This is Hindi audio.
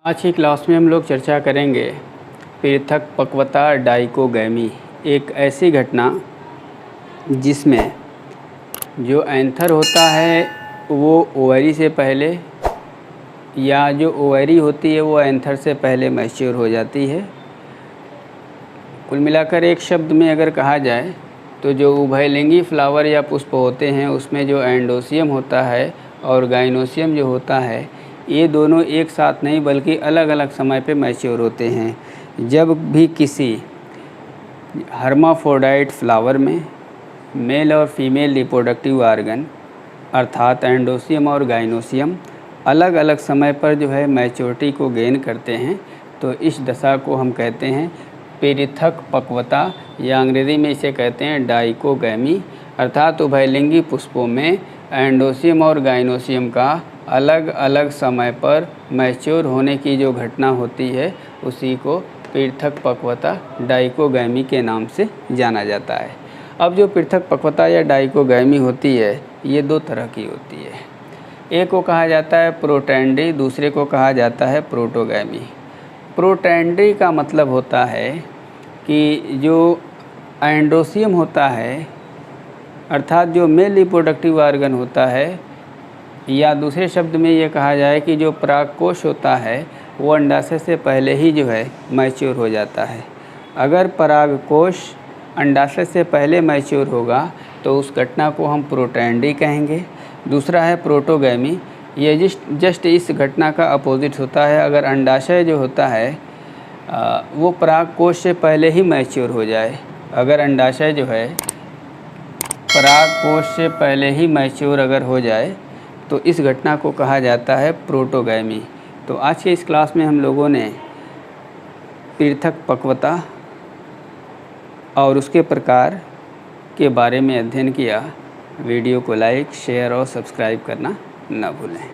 आज की क्लास में हम लोग चर्चा करेंगे पृथकपक्वता डाइकोगैमी, एक ऐसी घटना जिसमें जो एंथर होता है वो ओवरी से पहले या जो ओवरी होती है वो एंथर से पहले मैच्योर हो जाती है। कुल मिलाकर एक शब्द में अगर कहा जाए तो जो उभयलिंगी फ्लावर या पुष्प होते हैं उसमें जो एंडोसियम होता है और गाइनोसियम जो होता है ये दोनों एक साथ नहीं बल्कि अलग अलग समय पे मैच्योर होते हैं। जब भी किसी हर्माफ्रोडाइट फ्लावर में मेल और फीमेल रिप्रोडक्टिव ऑर्गन अर्थात एंडोसियम और गाइनोसियम अलग अलग समय पर जो है मैच्योरिटी को गेन करते हैं तो इस दशा को हम कहते हैं पृथकपक्वता या अंग्रेज़ी में इसे कहते हैं डाइकोगैमी। अर्थात उभयलिंगी पुष्पों में एंडोसियम और गाइनोसियम का अलग अलग समय पर मैच्योर होने की जो घटना होती है उसी को पृथकपक्वता डाइकोगैमी के नाम से जाना जाता है। अब जो पृथकपक्वता या डाइकोगैमी होती है ये दो तरह की होती है। एक को कहा जाता है प्रोटैंडी, दूसरे को कहा जाता है प्रोटोगैमी। प्रोटैंडी का मतलब होता है कि जो एंडोसियम होता है अर्थात जो मेल रिप्रोडक्टिव ऑर्गन होता है, या दूसरे शब्द में ये कहा जाए कि जो परागकोश होता है वो अंडाशय से पहले ही जो है मैच्योर हो जाता है। अगर परागकोश अंडाशय से पहले मैच्योर होगा तो उस घटना को हम प्रोटैंडी कहेंगे। दूसरा है प्रोटोगैमी, ये जस्ट इस घटना का अपोजिट होता है। अगर अंडाशय जो होता है वो परागकोश से पहले ही मैच्योर हो जाए, अगर अंडाशय जो है परागकोश से पहले ही मैच्योर अगर हो जाए तो इस घटना को कहा जाता है प्रोटोगैमी। तो आज के इस क्लास में हम लोगों ने पृथकपक्वता और उसके प्रकार के बारे में अध्ययन किया। वीडियो को लाइक, शेयर और सब्सक्राइब करना न भूलें।